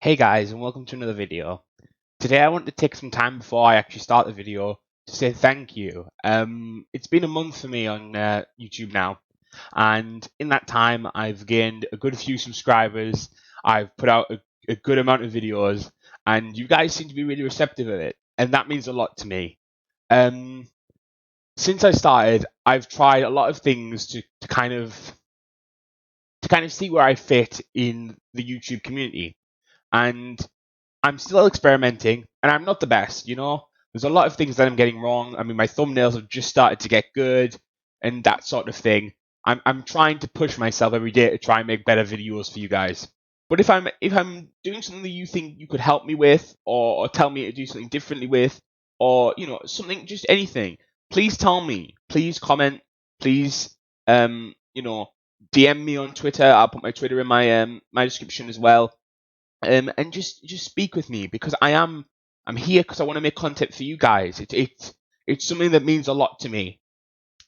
Hey guys, and welcome to another video. Today I want to take some time before I actually start the video to say thank you. It's been a month for me on YouTube now, and in that time I've gained a good few subscribers. I've put out a good amount of videos, and you guys seem to be really receptive of it, and that means a lot to me. Um, since I started, I've tried a lot of things to kind of see where I fit in the YouTube community, and I'm still experimenting, and I'm not the best, you know? There's a lot of things that I'm getting wrong. I mean, my thumbnails have just started to get good and that sort of thing. I'm trying to push myself every day to try and make better videos for you guys. But if I'm doing something that you think you could help me with, or tell me to do something differently with, or something, just anything, please tell me. Please comment. Please DM me on Twitter. I'll put my Twitter in my description as well. And just speak with me, because I'm here because I want to make content for you guys. It's something that means a lot to me.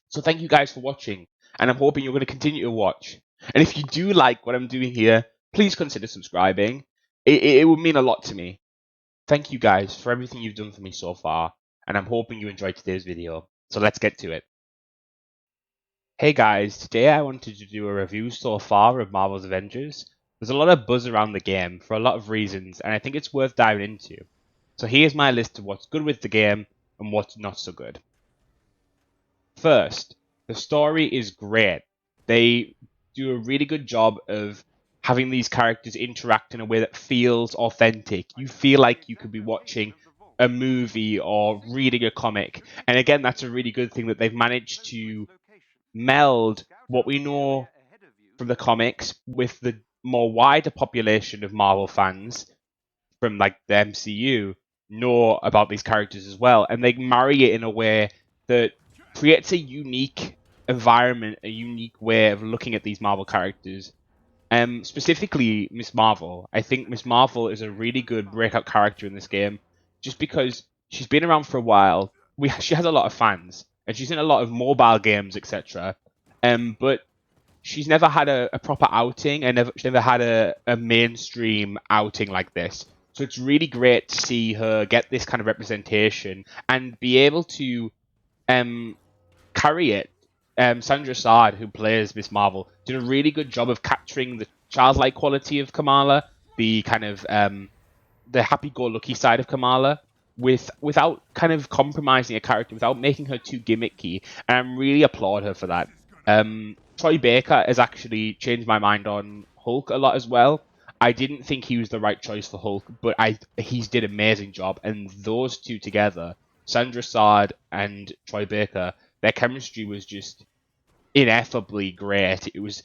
So thank you guys for watching, and I'm hoping you're going to continue to watch. And if you do like what I'm doing here, please consider subscribing. It would mean a lot to me. Thank you guys for everything you've done for me so far, and I'm hoping you enjoyed today's video. So let's get to it. Hey guys, today I wanted to do a review so far of Marvel's Avengers. There's a lot of buzz around the game for a lot of reasons, and I think it's worth diving into. So here's my list of what's good with the game and what's not so good. First, the story is great. They do a really good job of having these characters interact in a way that feels authentic. You feel like you could be watching a movie or reading a comic. And again, that's a really good thing that they've managed to meld what we know from the comics with the more wider population of Marvel fans from like the MCU know about these characters as well, and they marry it in a way that creates a unique environment, a unique way of looking at these Marvel characters. Specifically Miss Marvel. I think Miss Marvel is a really good breakout character in this game, just because she's been around for a while. She has a lot of fans, and she's in a lot of mobile games, etc. But she's never had a proper outing, and she's never had a mainstream outing like this. So it's really great to see her get this kind of representation and be able to carry it. Sandra Saad, who plays Miss Marvel, did a really good job of capturing the childlike quality of Kamala, the kind of the happy-go-lucky side of Kamala, without kind of compromising a character, without making her too gimmicky. And I really applaud her for that. Troy Baker has actually changed my mind on Hulk a lot as well. I didn't think he was the right choice for Hulk, but he's did an amazing job. And those two together, Sandra Saad and Troy Baker, their chemistry was just ineffably great. It was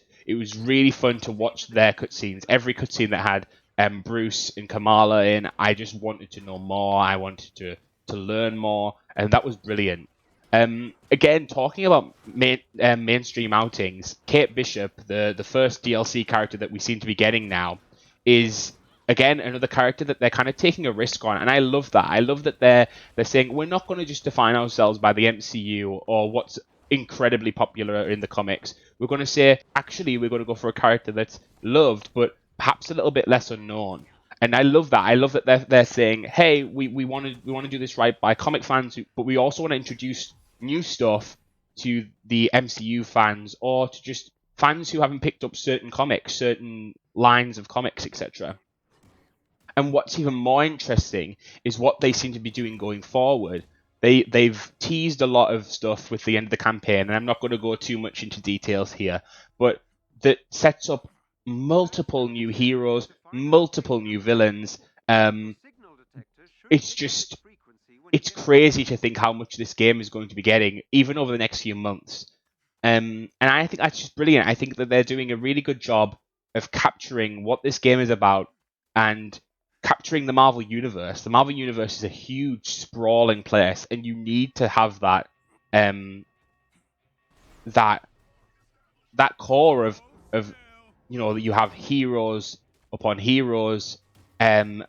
really fun to watch their cutscenes. Every cutscene that had Bruce and Kamala in, I just wanted to know more. I wanted to learn more, and that was brilliant. Again, talking about mainstream outings, Kate Bishop, the first DLC character that we seem to be getting now, is again another character that they're kind of taking a risk on, and I love that. I love that they're saying we're not going to just define ourselves by the MCU or what's incredibly popular in the comics. We're going to say, actually, we're going to go for a character that's loved, but perhaps a little bit less unknown. And I love that. I love that they're saying, hey, we want to do this right by comic fans, but we also want to introduce new stuff to the MCU fans, or to just fans who haven't picked up certain comics, certain lines of comics, etc. And what's even more interesting is what they seem to be doing going forward. They've teased a lot of stuff with the end of the campaign, and I'm not going to go too much into details here, but that sets up multiple new heroes, multiple new villains. It's just it's crazy to think how much this game is going to be getting, even over the next few months. And I think that's just brilliant. I think that they're doing a really good job of capturing what this game is about and capturing the Marvel Universe. The Marvel Universe is a huge, sprawling place, and you need to have that that core of that you have heroes upon heroes, and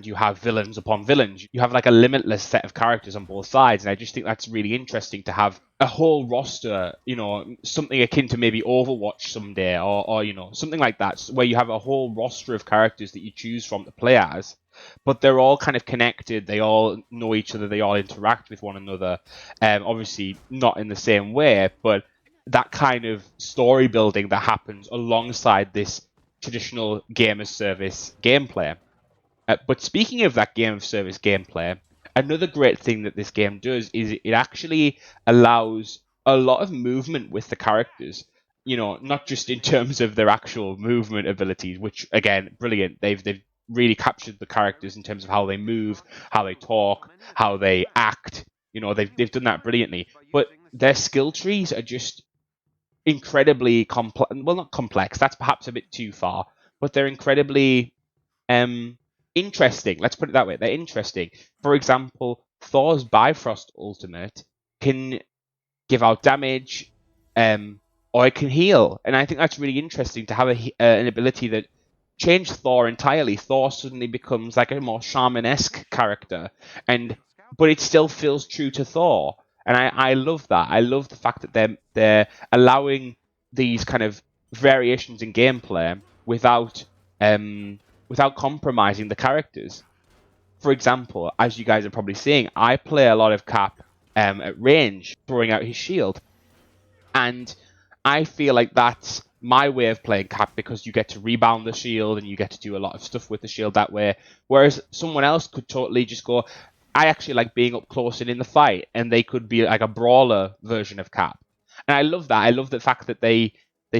you have villains upon villains. You have like a limitless set of characters on both sides, and I just think that's really interesting to have a whole roster, something akin to maybe Overwatch someday, or something like that, where you have a whole roster of characters that you choose from to play as, but they're all kind of connected. They all know each other. They all interact with one another. Obviously, not in the same way, but that kind of story building that happens alongside this traditional game as service gameplay. But speaking of that game of service gameplay, another great thing that this game does is it actually allows a lot of movement with the characters. Not just in terms of their actual movement abilities, which again, brilliant. They've really captured the characters in terms of how they move, how they talk, how they act. They've done that brilliantly. But their skill trees are just incredibly complex. Well, not complex. That's perhaps a bit too far, but they're incredibly interesting. Let's put it that way. They're interesting. For example, Thor's Bifrost ultimate can give out damage, or it can heal, and I think that's really interesting to have an ability that changed Thor entirely. Thor suddenly becomes like a more shaman-esque character, but it still feels true to Thor, and I love that. I love the fact that they're allowing these kind of variations in gameplay without compromising the characters. For example, as you guys are probably seeing, I play a lot of Cap at range, throwing out his shield. And I feel like that's my way of playing Cap because you get to rebound the shield and you get to do a lot of stuff with the shield that way. Whereas someone else could totally just go, I actually like being up close and in the fight, and they could be like a brawler version of Cap. And I love that. I love the fact that they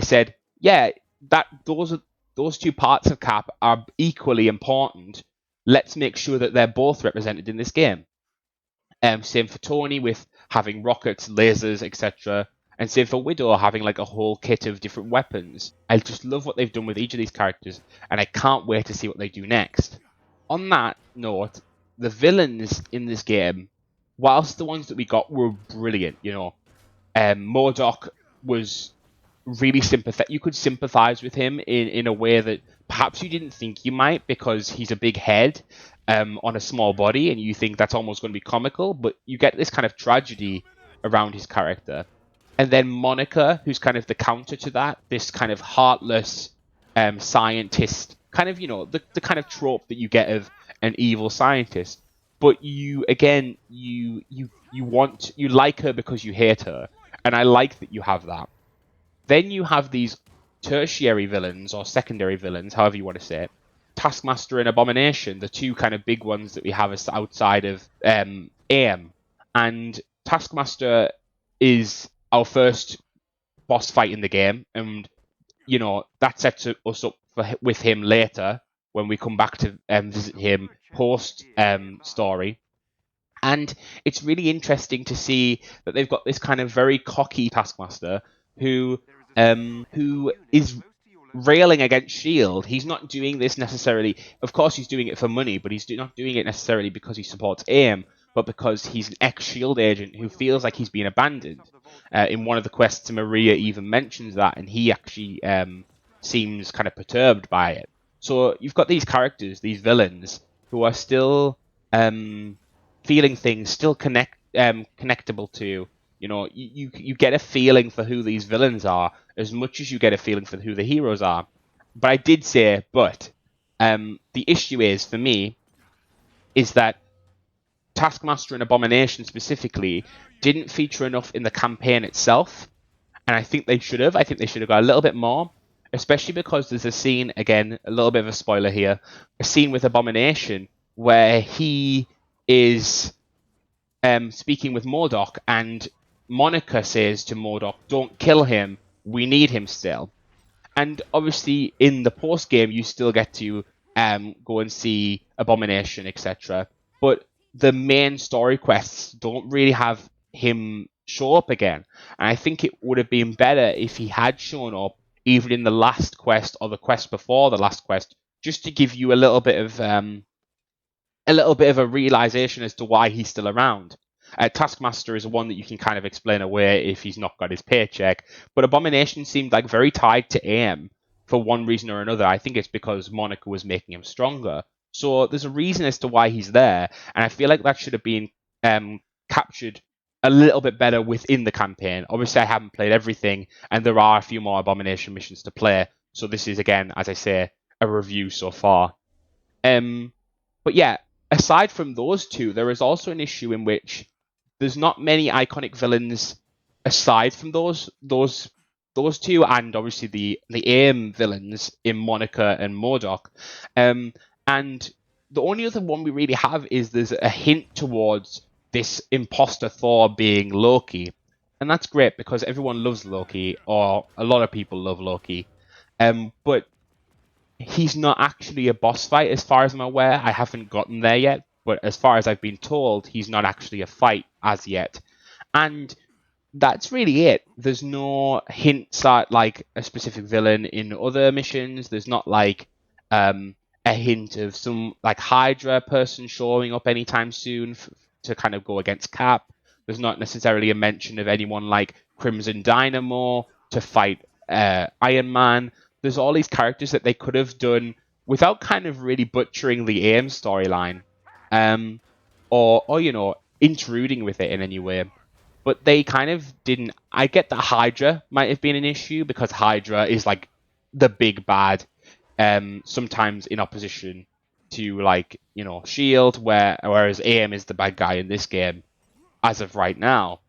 said, yeah, that those two parts of Cap are equally important. Let's make sure that they're both represented in this game. Same for Tony with having rockets, lasers, etc. And same for Widow having like a whole kit of different weapons. I just love what they've done with each of these characters, and I can't wait to see what they do next. On that note, the villains in this game, whilst the ones that we got were brilliant, MODOK was really sympathetic. You could sympathize with him in a way that perhaps you didn't think you might, because he's a big head on a small body, and you think that's almost going to be comical, but you get this kind of tragedy around his character. And then Monica, who's kind of the counter to that, this kind of heartless scientist, kind of, the kind of trope that you get of an evil scientist. But you like her because you hate her, and I like that you have that. Then you have these tertiary villains or secondary villains, however you want to say it. Taskmaster and Abomination, the two kind of big ones that we have outside of AIM. And Taskmaster is our first boss fight in the game, and that sets us up with him later when we come back to visit him post story. And it's really interesting to see that they've got this kind of very cocky Taskmaster who is railing against Shield. He's not doing this necessarily. Of course, he's doing it for money, but he's not doing it necessarily because he supports AIM, but because he's an ex-Shield agent who feels like he's been abandoned. In one of the quests, Maria even mentions that, and he actually seems kind of perturbed by it. So you've got these characters, these villains, who are still feeling things, still connectable to. You get a feeling for who these villains are as much as you get a feeling for who the heroes are. But I did say, the issue is, for me, is that Taskmaster and Abomination specifically didn't feature enough in the campaign itself, and I think they should have. I think they should have got a little bit more, especially because there's a scene, again, a little bit of a spoiler here, a scene with Abomination where he is speaking with MODOK, and Monica says to MODOK, don't kill him, we need him still. And obviously in the post game you still get to go and see Abomination, etc. But the main story quests don't really have him show up again. And I think it would have been better if he had shown up even in the last quest or the quest before the last quest, just to give you a little bit of a realization as to why he's still around. Taskmaster is one that you can kind of explain away if he's not got his paycheck, but Abomination seemed like very tied to AIM for one reason or another. I think it's because Monica was making him stronger. So there's a reason as to why he's there, and I feel like that should have been captured a little bit better within the campaign. Obviously, I haven't played everything, and there are a few more Abomination missions to play. So this is, again, as I say, a review so far. But yeah, aside from those two, there is also an issue in which there's not many iconic villains aside from those two, and obviously the AIM villains in Monica and MODOK. And the only other one we really have is there's a hint towards this imposter Thor being Loki. And that's great because everyone loves Loki, or a lot of people love Loki. But he's not actually a boss fight as far as I'm aware. I haven't gotten there yet, but as far as I've been told, he's not actually a fight as yet. And that's really it. There's no hints at like a specific villain in other missions. There's not like a hint of some like Hydra person showing up anytime soon to kind of go against Cap. There's not necessarily a mention of anyone like Crimson Dynamo to fight Iron Man. There's all these characters that they could have done without kind of really butchering the AIM storyline, or you know, intruding with it in any way. But they kind of didn't. I get that Hydra might have been an issue because Hydra is like the big bad, sometimes in opposition to like, you know, Shield, whereas AIM is the bad guy in this game as of right now.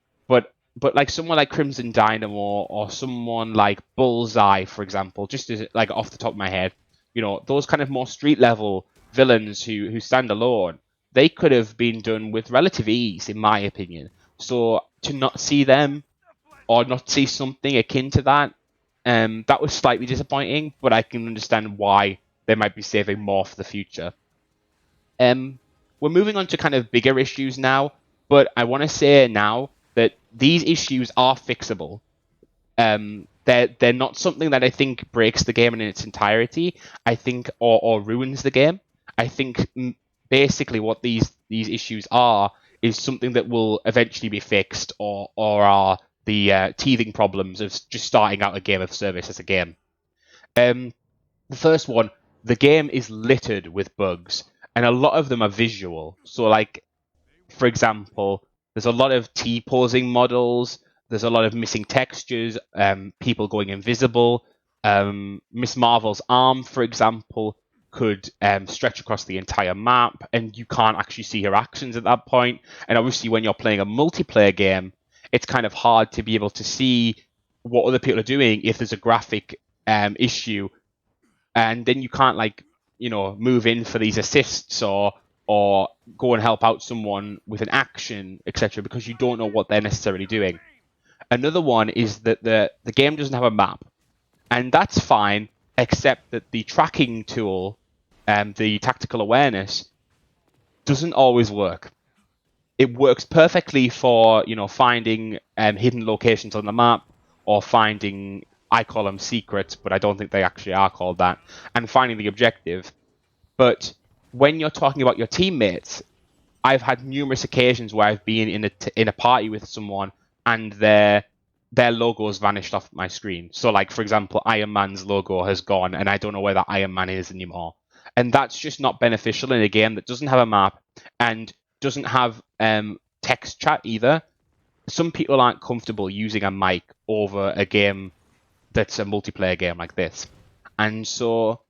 But like someone like Crimson Dynamo or someone like Bullseye, for example, just as like off the top of my head, you know, those kind of more street level villains who stand alone, they could have been done with relative ease, in my opinion. So to not see them or not see something akin to that, that was slightly disappointing. But I can understand why they might be saving more for the future. We're moving on to kind of bigger issues now, but I want to say now that these issues are fixable. They're not something that I think breaks the game in its entirety. I think or ruins the game. I think basically what these issues are is something that will eventually be fixed, or are the teething problems of just starting out a game of service as a game. The first one, the game is littered with bugs, and a lot of them are visual. So, like, for example, there's a lot of T-posing models, there's a lot of missing textures, people going invisible. Miss Marvel's arm, for example, could stretch across the entire map, and you can't actually see her actions at that point. And obviously, when you're playing a multiplayer game, it's kind of hard to be able to see what other people are doing if there's a graphic issue, and then you can't, like, you know, move in for these assists or go and help out someone with an action, etc., because you don't know what they're necessarily doing. Another one is that the game doesn't have a map, and that's fine, except that the tracking tool, the tactical awareness, doesn't always work. It works perfectly for, you know, finding hidden locations on the map, or finding, I call them secrets, but I don't think they actually are called that, and finding the objective. But when you're talking about your teammates, I've had numerous occasions where I've been in a party with someone and their logo's vanished off my screen. So, like, for example, Iron Man's logo has gone and I don't know where that Iron Man is anymore. And that's just not beneficial in a game that doesn't have a map and doesn't have text chat either. Some people aren't comfortable using a mic over a game that's a multiplayer game like this. And so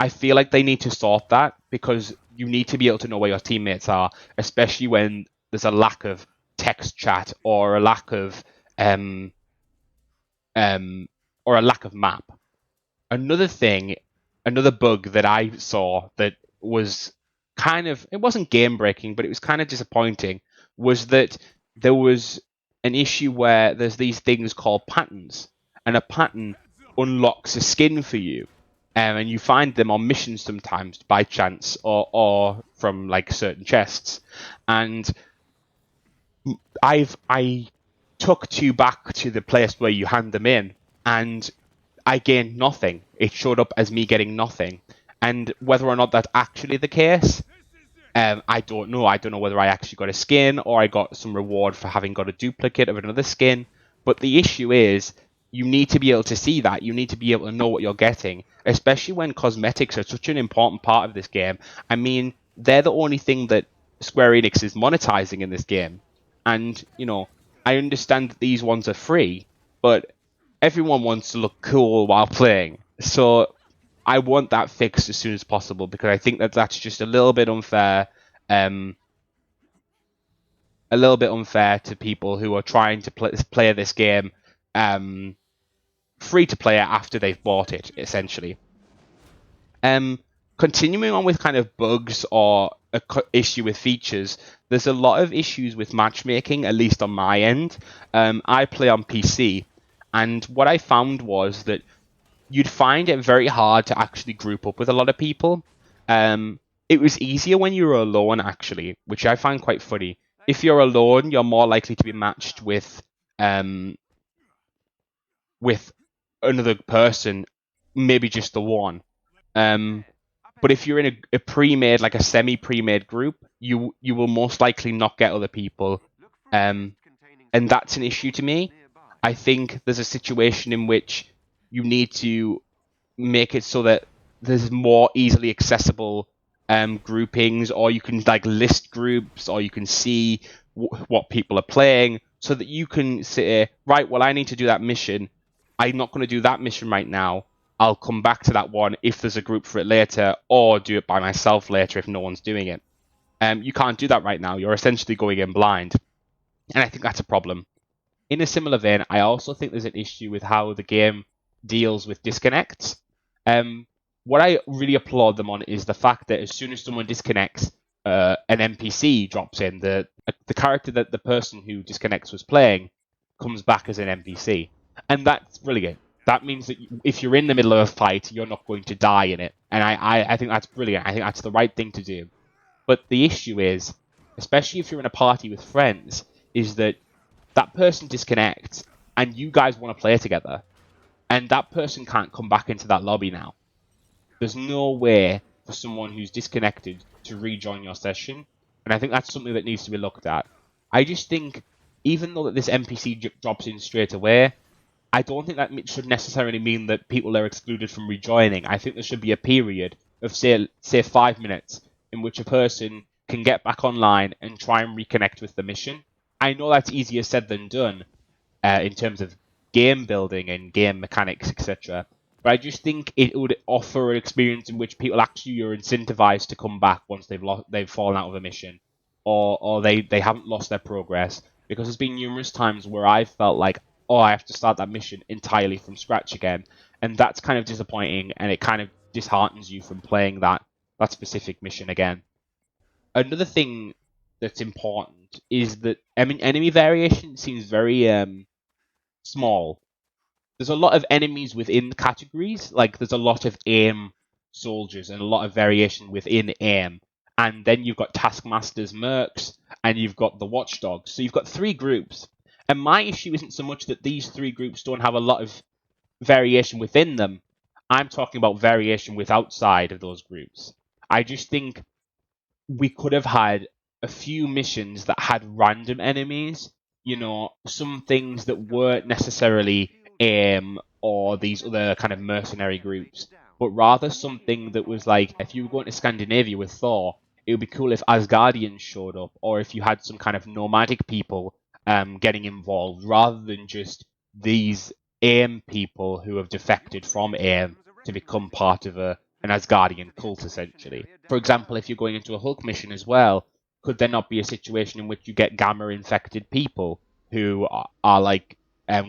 I feel like they need to sort that, because you need to be able to know where your teammates are, especially when there's a lack of text chat or a lack of map. Another bug that I saw that was kind of, it wasn't game breaking, but it was kind of disappointing, was that there was an issue where there's these things called patterns, and a pattern unlocks a skin for you. And you find them on missions sometimes by chance, or from like certain chests. And I took two back to the place where you hand them in, and I gained nothing. It showed up as me getting nothing. And whether or not that's actually the case, I don't know. I don't know whether I actually got a skin or I got some reward for having got a duplicate of another skin. But the issue is, you need to be able to see that. You need to be able to know what you're getting, especially when cosmetics are such an important part of this game. I mean, they're the only thing that Square Enix is monetizing in this game. And, I understand that these ones are free, but everyone wants to look cool while playing. So I want that fixed as soon as possible because I think that that's just a little bit unfair. Um, a little bit unfair to people who are trying to play this game free to play it after they've bought it, essentially. Um, Continuing on with kind of bugs or a issue with features, there's a lot of issues with matchmaking, at least on my end. I play on PC, and what I found was that you'd find it very hard to actually group up with a lot of people. It was easier when you were alone, actually, which I find quite funny. If you're alone, you're more likely to be matched um, with another person, maybe just the one. Um, but if you're in a pre-made, like a semi-pre-made group, you will most likely not get other people, and that's an issue to me. I think there's a situation in which you need to make it so that there's more easily accessible groupings, or you can like list groups, or you can see what people are playing, so that you can say, right, well, I need to do that mission. I'm not going to do that mission right now. I'll come back to that one if there's a group for it later, or do it by myself later if no one's doing it. You can't do that right now. You're essentially going in blind, and I think that's a problem. In a similar vein, I also think there's an issue with how the game deals with disconnects. Um, what I really applaud them on is the fact that as soon as someone disconnects, an NPC drops in. The character that the person who disconnects was playing comes back as an NPC, and that's brilliant. That means that if you're in the middle of a fight, you're not going to die in it, and I think that's brilliant. I think that's the right thing to do. But the issue is, especially if you're in a party with friends, is that that person disconnects and you guys want to play together, and that person can't come back into that lobby now. There's no way for someone who's disconnected to rejoin your session, and I think that's something that needs to be looked at. I just think, even though that this NPC drops in straight away, I don't think that should necessarily mean that people are excluded from rejoining. I think there should be a period of say 5 minutes in which a person can get back online and try and reconnect with the mission. I know that's easier said than done in terms of game building and game mechanics, etc. But I just think it would offer an experience in which people actually are incentivized to come back once they've fallen out of a mission, or they haven't lost their progress. Because there's been numerous times where I felt like, oh, I have to start that mission entirely from scratch again, and that's kind of disappointing, and it kind of disheartens you from playing that specific mission again. Another thing that's important is that enemy variation seems very small. There's a lot of enemies within categories. Like there's a lot of aim soldiers and a lot of variation within aim. And then you've got Taskmaster's mercs and you've got the Watchdogs. So you've got three groups. And my issue isn't so much that these three groups don't have a lot of variation within them. I'm talking about variation with outside of those groups. I just think we could have had a few missions that had random enemies, some things that weren't necessarily or these other kind of mercenary groups, but rather something that was like, if you were going to Scandinavia with Thor, it would be cool if Asgardians showed up, or if you had some kind of nomadic people getting involved, rather than just these AIM people who have defected from AIM to become part of an Asgardian cult, essentially. For example, if you're going into a Hulk mission as well, could there not be a situation in which you get gamma-infected people who are like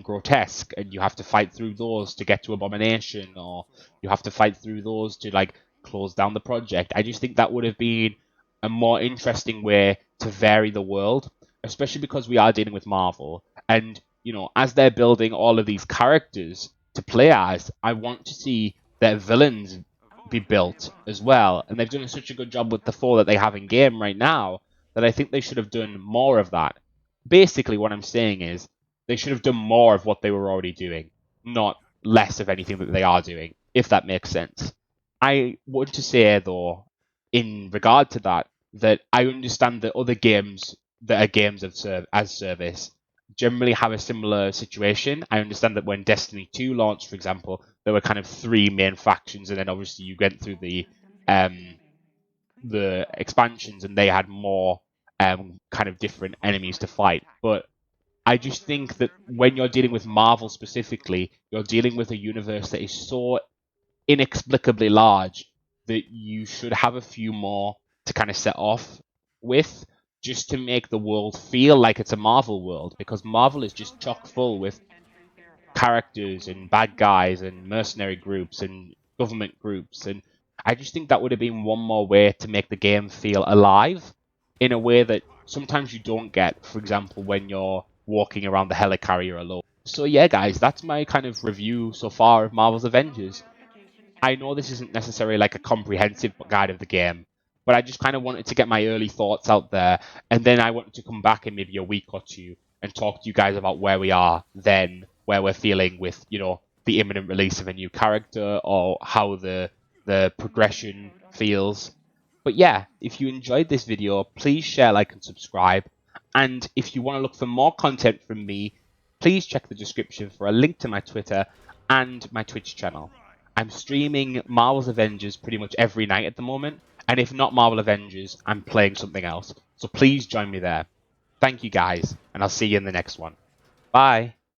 grotesque, and you have to fight through those to get to Abomination, or you have to fight through those to like close down the project? I just think that would have been a more interesting way to vary the world, especially because we are dealing with Marvel, and as they're building all of these characters to play as, I want to see their villains be built as well. And they've done such a good job with the four that they have in game right now that I think they should have done more of that. Basically, what I'm saying is they should have done more of what they were already doing, not less of anything that they are doing, if that makes sense. I want to say, though, in regard to that, that I understand that other games that are games as service generally have a similar situation. I understand that when Destiny 2 launched, for example, there were kind of three main factions, and then obviously you went through the expansions, and they had more kind of different enemies to fight. But I just think that when you're dealing with Marvel specifically, you're dealing with a universe that is so inexplicably large that you should have a few more to kind of set off with, just to make the world feel like it's a Marvel world, because Marvel is just chock full with characters and bad guys and mercenary groups and government groups. And I just think that would have been one more way to make the game feel alive in a way that sometimes you don't get, for example, when you're walking around the helicarrier alone. So yeah, guys, that's my kind of review so far of Marvel's Avengers. I know this isn't necessarily like a comprehensive guide of the game, but I just kind of wanted to get my early thoughts out there, and then I wanted to come back in maybe a week or two and talk to you guys about where we are then, where we're feeling with, the imminent release of a new character, or how the progression feels. But yeah, if you enjoyed this video, please share, like, and subscribe. And if you want to look for more content from me, please check the description for a link to my Twitter and my Twitch channel. I'm streaming Marvel's Avengers pretty much every night at the moment, and if not Marvel Avengers, I'm playing something else. So please join me there. Thank you guys, and I'll see you in the next one. Bye.